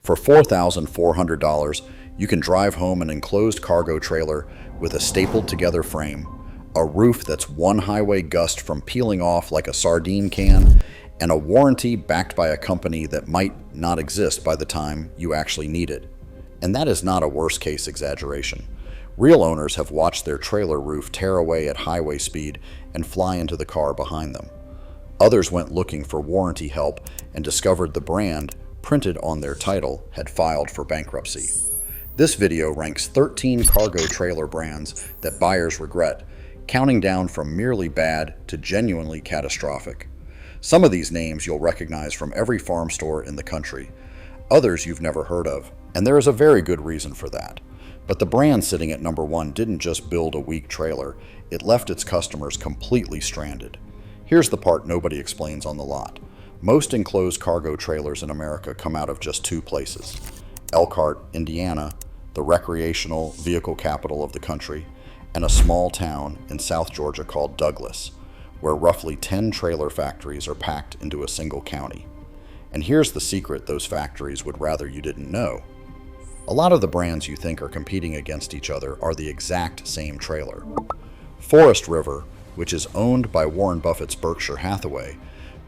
For $4,400, you can drive home an enclosed cargo trailer with a stapled together frame, a roof that's one highway gust from peeling off like a sardine can, and a warranty backed by a company that might not exist by the time you actually need it. And that is not a worst-case exaggeration. Real owners have watched their trailer roof tear away at highway speed and fly into the car behind them. Others went looking for warranty help and discovered the brand, printed on their title, had filed for bankruptcy. This video ranks 13 cargo trailer brands that buyers regret, counting down from merely bad to genuinely catastrophic. Some of these names you'll recognize from every farm store in the country. Others you've never heard of, and there is a very good reason for that. But the brand sitting at number 1 didn't just build a weak trailer, it left its customers completely stranded. Here's the part nobody explains on the lot. Most enclosed cargo trailers in America come out of just 2 places: Elkhart, Indiana, the recreational vehicle capital of the country, and a small town in South Georgia called Douglas, where roughly 10 trailer factories are packed into a single county. And here's the secret those factories would rather you didn't know. A lot of the brands you think are competing against each other are the exact same trailer. Forest River, which is owned by Warren Buffett's Berkshire Hathaway,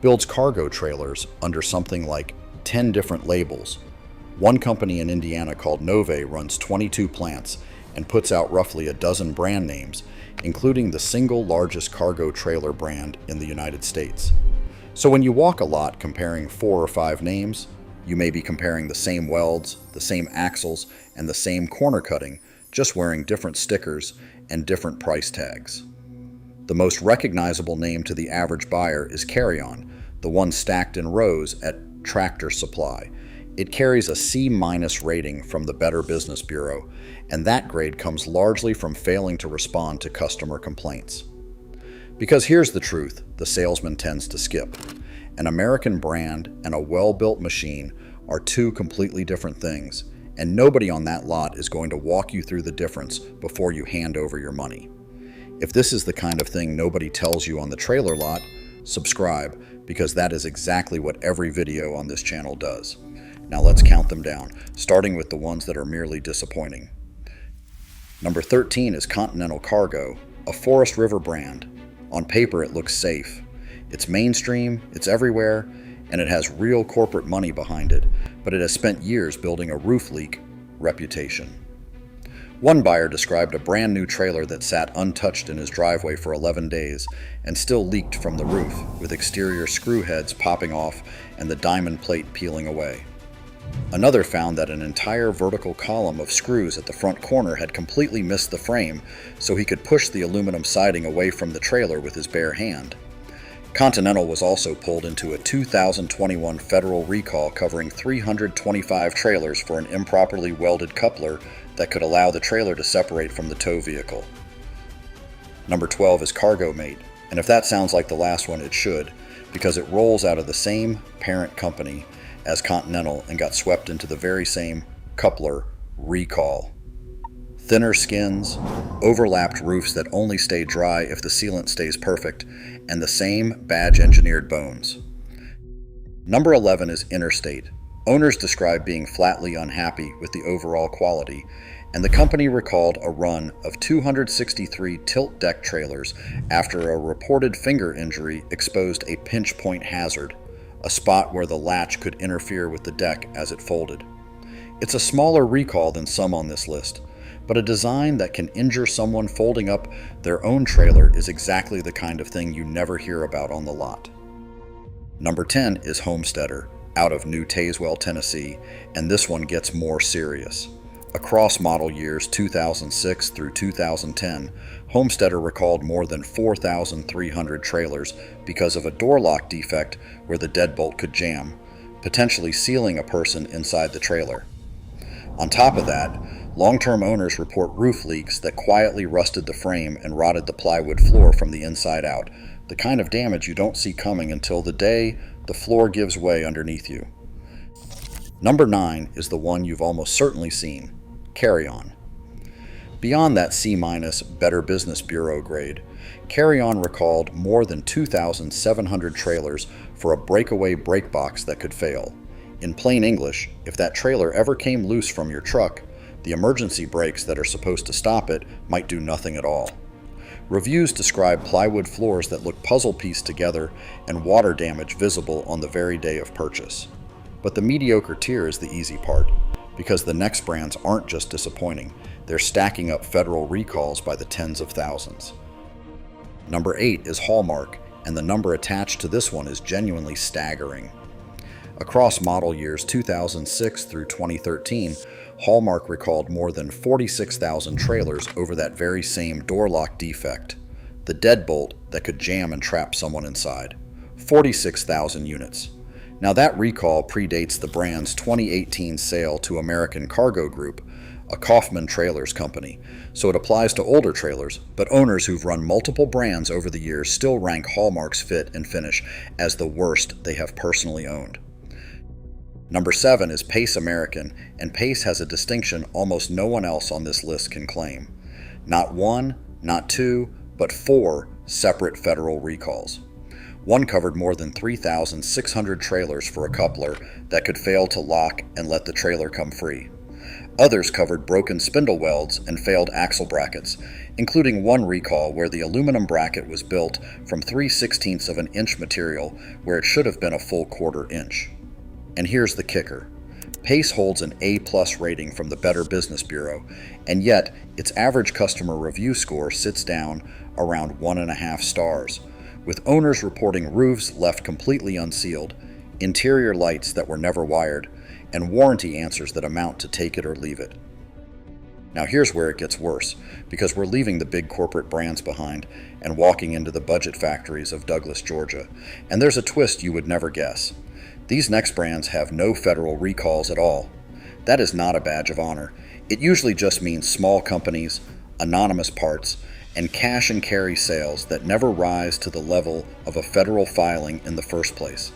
builds cargo trailers under something like 10 different labels. One company in Indiana called Nove runs 22 plants and puts out roughly a dozen brand names, including the single largest cargo trailer brand in the United States. So when you walk a lot comparing 4 or 5 names, you may be comparing the same welds, the same axles, and the same corner cutting, just wearing different stickers and different price tags. The most recognizable name to the average buyer is Carry-On, the one stacked in rows at Tractor Supply. It carries a C- rating from the Better Business Bureau, and that grade comes largely from failing to respond to customer complaints. Because here's the truth the salesman tends to skip. An American brand and a well-built machine are 2 completely different things, and nobody on that lot is going to walk you through the difference before you hand over your money. If this is the kind of thing nobody tells you on the trailer lot, subscribe, because that is exactly what every video on this channel does. Now let's count them down, starting with the ones that are merely disappointing. Number 13 is Continental Cargo, a Forest River brand. On paper it looks safe. It's mainstream, it's everywhere, and it has real corporate money behind it, but it has spent years building a roof leak reputation. One buyer described a brand new trailer that sat untouched in his driveway for 11 days and still leaked from the roof, with exterior screw heads popping off and the diamond plate peeling away. Another found that an entire vertical column of screws at the front corner had completely missed the frame, so he could push the aluminum siding away from the trailer with his bare hand. Continental was also pulled into a 2021 federal recall covering 325 trailers for an improperly welded coupler that could allow the trailer to separate from the tow vehicle. Number 12 is Cargo Mate, and if that sounds like the last one, it should, because it rolls out of the same parent company as Continental and got swept into the very same coupler recall. Thinner skins, overlapped roofs that only stay dry if the sealant stays perfect, and the same badge-engineered bones. Number 11 is Interstate. Owners describe being flatly unhappy with the overall quality, and the company recalled a run of 263 tilt deck trailers after a reported finger injury exposed a pinch point hazard, a spot where the latch could interfere with the deck as it folded. It's a smaller recall than some on this list, but a design that can injure someone folding up their own trailer is exactly the kind of thing you never hear about on the lot. Number 10 is Homesteader, out of New Tazewell, Tennessee, and this one gets more serious. Across model years 2006 through 2010, Homesteader recalled more than 4,300 trailers because of a door lock defect where the deadbolt could jam, potentially sealing a person inside the trailer. On top of that, long-term owners report roof leaks that quietly rusted the frame and rotted the plywood floor from the inside out, the kind of damage you don't see coming until the day the floor gives way underneath you. Number 9 is the one you've almost certainly seen, Carry-On. Beyond that C- Better Business Bureau grade, Carry-On recalled more than 2,700 trailers for a breakaway brake box that could fail. In plain English, if that trailer ever came loose from your truck, the emergency brakes that are supposed to stop it might do nothing at all. Reviews describe plywood floors that look puzzle-pieced together and water damage visible on the very day of purchase. But the mediocre tier is the easy part, because the next brands aren't just disappointing, they're stacking up federal recalls by the tens of thousands. Number 8 is Haulmark, and the number attached to this one is genuinely staggering. Across model years 2006 through 2013, Haulmark recalled more than 46,000 trailers over that very same door lock defect, the deadbolt that could jam and trap someone inside. 46,000 units. Now that recall predates the brand's 2018 sale to American Cargo Group, a Kaufman Trailers company, so it applies to older trailers, but owners who've run multiple brands over the years still rank Haulmark's fit and finish as the worst they have personally owned. Number 7 is Pace American, and Pace has a distinction almost no one else on this list can claim. Not 1, not 2, but 4 separate federal recalls. One covered more than 3,600 trailers for a coupler that could fail to lock and let the trailer come free. Others covered broken spindle welds and failed axle brackets, including one recall where the aluminum bracket was built from 3/16 of an inch material where it should have been a full 1/4 inch. And here's the kicker. Pace holds an A+ rating from the Better Business Bureau, and yet its average customer review score sits down around 1.5 stars, with owners reporting roofs left completely unsealed, interior lights that were never wired, and warranty answers that amount to take it or leave it. Now here's where it gets worse, because we're leaving the big corporate brands behind and walking into the budget factories of Douglas, Georgia, and there's a twist you would never guess. These next brands have no federal recalls at all. That is not a badge of honor. It usually just means small companies, anonymous parts, and cash and carry sales that never rise to the level of a federal filing in the first place.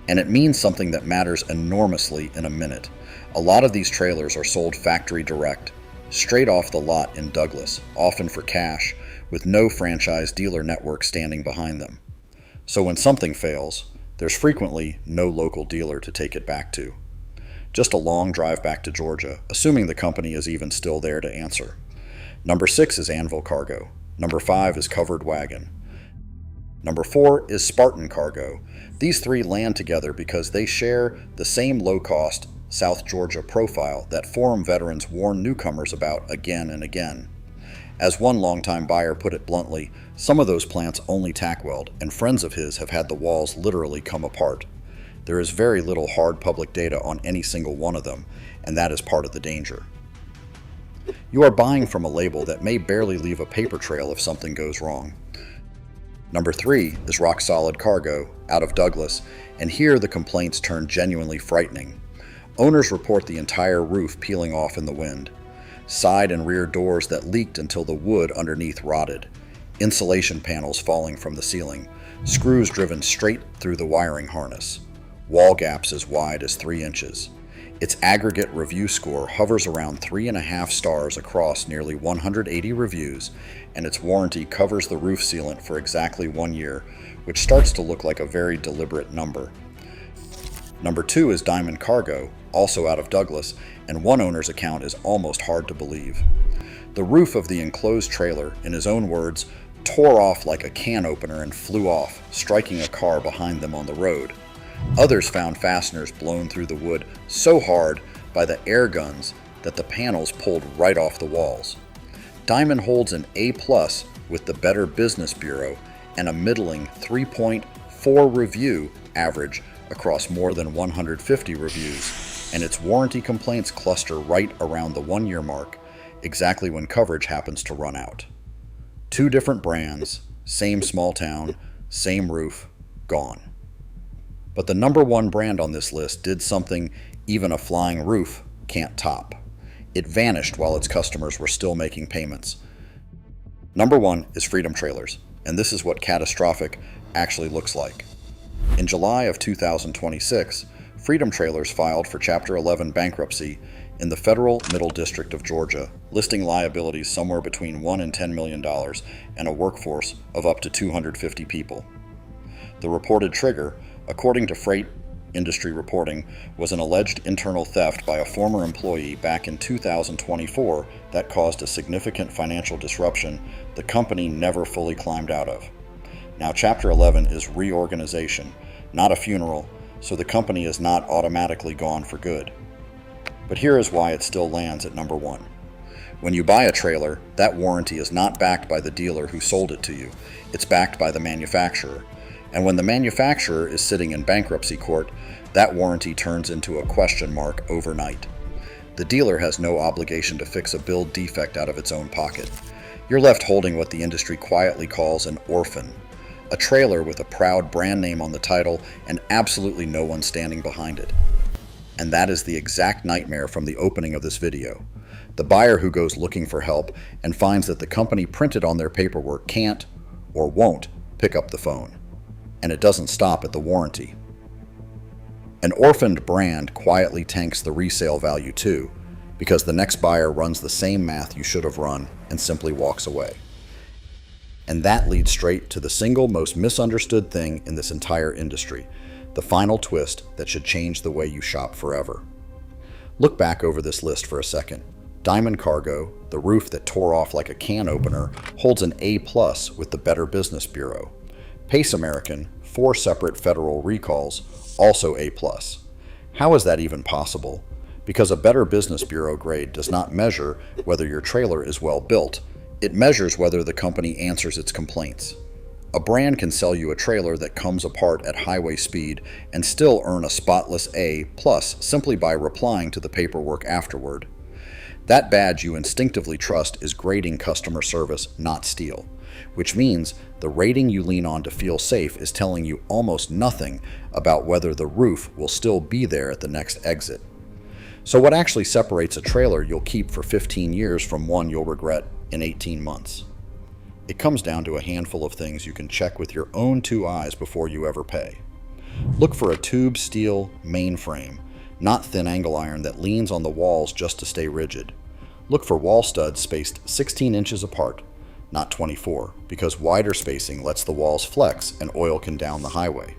And it means something that matters enormously in a minute. A lot of these trailers are sold factory direct, straight off the lot in Douglas, often for cash, with no franchise dealer network standing behind them. So when something fails, there's frequently no local dealer to take it back to. Just a long drive back to Georgia, assuming the company is even still there to answer. Number 6 is Anvil Cargo. Number 5 is Covered Wagon. Number 4 is Spartan Cargo. These three land together because they share the same low-cost South Georgia profile that forum veterans warn newcomers about again and again. As one longtime buyer put it bluntly, some of those plants only tack weld, and friends of his have had the walls literally come apart. There is very little hard public data on any single one of them, and that is part of the danger. You are buying from a label that may barely leave a paper trail if something goes wrong. Number 3 is Rock Solid Cargo, out of Douglas, and here the complaints turn genuinely frightening. Owners report the entire roof peeling off in the wind, side and rear doors that leaked until the wood underneath rotted, insulation panels falling from the ceiling, screws driven straight through the wiring harness, wall gaps as wide as 3 inches. Its aggregate review score hovers around 3.5 stars across nearly 180 reviews, and its warranty covers the roof sealant for exactly 1 year, which starts to look like a very deliberate number. Number 2 is Diamond Cargo, also out of Douglas, and one owner's account is almost hard to believe. The roof of the enclosed trailer, in his own words, tore off like a can opener and flew off, striking a car behind them on the road. Others found fasteners blown through the wood so hard by the air guns that the panels pulled right off the walls. Diamond holds an A+ with the Better Business Bureau and a middling 3.4 review average across more than 150 reviews, and its warranty complaints cluster right around the 1-year mark, exactly when coverage happens to run out. 2 different brands, same small town, same roof, gone. But the number 1 brand on this list did something even a flying roof can't top. It vanished while its customers were still making payments. Number 1 is Freedom Trailers, and this is what Catastrophic actually looks like. In July of 2026, Freedom Trailers filed for Chapter 11 bankruptcy in the federal Middle District of Georgia, listing liabilities somewhere between $1 and $10 million and a workforce of up to 250 people. The reported trigger, according to freight industry reporting, was an alleged internal theft by a former employee back in 2024 that caused a significant financial disruption the company never fully climbed out of. Now, Chapter 11 is reorganization, not a funeral, so the company is not automatically gone for good. But here is why it still lands at number 1. When you buy a trailer, that warranty is not backed by the dealer who sold it to you. It's backed by the manufacturer. And when the manufacturer is sitting in bankruptcy court, that warranty turns into a question mark overnight. The dealer has no obligation to fix a build defect out of its own pocket. You're left holding what the industry quietly calls an orphan, a trailer with a proud brand name on the title and absolutely no one standing behind it. And that is the exact nightmare from the opening of this video. The buyer who goes looking for help and finds that the company printed on their paperwork can't or won't pick up the phone. And it doesn't stop at the warranty. An orphaned brand quietly tanks the resale value too, because the next buyer runs the same math you should have run and simply walks away. And that leads straight to the single most misunderstood thing in this entire industry, the final twist that should change the way you shop forever. Look back over this list for a second. Diamond Cargo, the roof that tore off like a can opener, holds an A+ with the Better Business Bureau. Pace American, 4 separate federal recalls, also A+. How is that even possible? Because a Better Business Bureau grade does not measure whether your trailer is well built. It measures whether the company answers its complaints. A brand can sell you a trailer that comes apart at highway speed and still earn a spotless A+ simply by replying to the paperwork afterward. That badge you instinctively trust is grading customer service, not steel, which means the rating you lean on to feel safe is telling you almost nothing about whether the roof will still be there at the next exit. So what actually separates a trailer you'll keep for 15 years from one you'll regret in 18 months? It comes down to a handful of things you can check with your own 2 eyes before you ever pay. Look for a tube steel mainframe, not thin angle iron that leans on the walls just to stay rigid. Look for wall studs spaced 16 inches apart, not 24, because wider spacing lets the walls flex and oil can down the highway.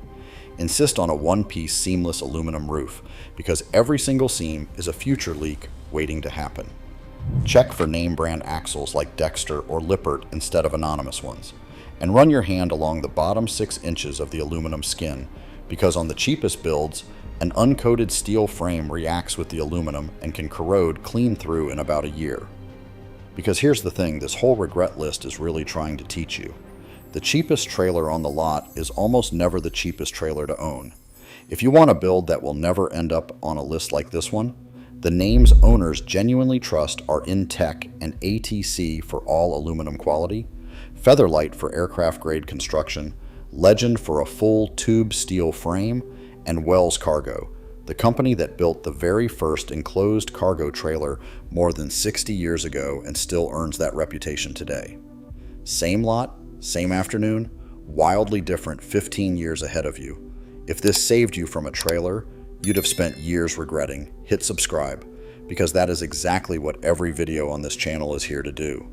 Insist on a one-piece seamless aluminum roof, because every single seam is a future leak waiting to happen. Check for name brand axles like Dexter or Lippert instead of anonymous ones, and run your hand along the bottom 6 inches of the aluminum skin, because on the cheapest builds, an uncoated steel frame reacts with the aluminum and can corrode clean through in about a year. Because here's the thing this whole regret list is really trying to teach you. The cheapest trailer on the lot is almost never the cheapest trailer to own. If you want a build that will never end up on a list like this one, the names owners genuinely trust are Intech and ATC for all aluminum quality, Featherlight for aircraft grade construction, Legend for a full tube steel frame, and Wells Cargo, the company that built the very first enclosed cargo trailer more than 60 years ago and still earns that reputation today. Same lot, same afternoon, wildly different 15 years ahead of you. If this saved you from a trailer, you'd have spent years regretting. Hit subscribe, because that is exactly what every video on this channel is here to do.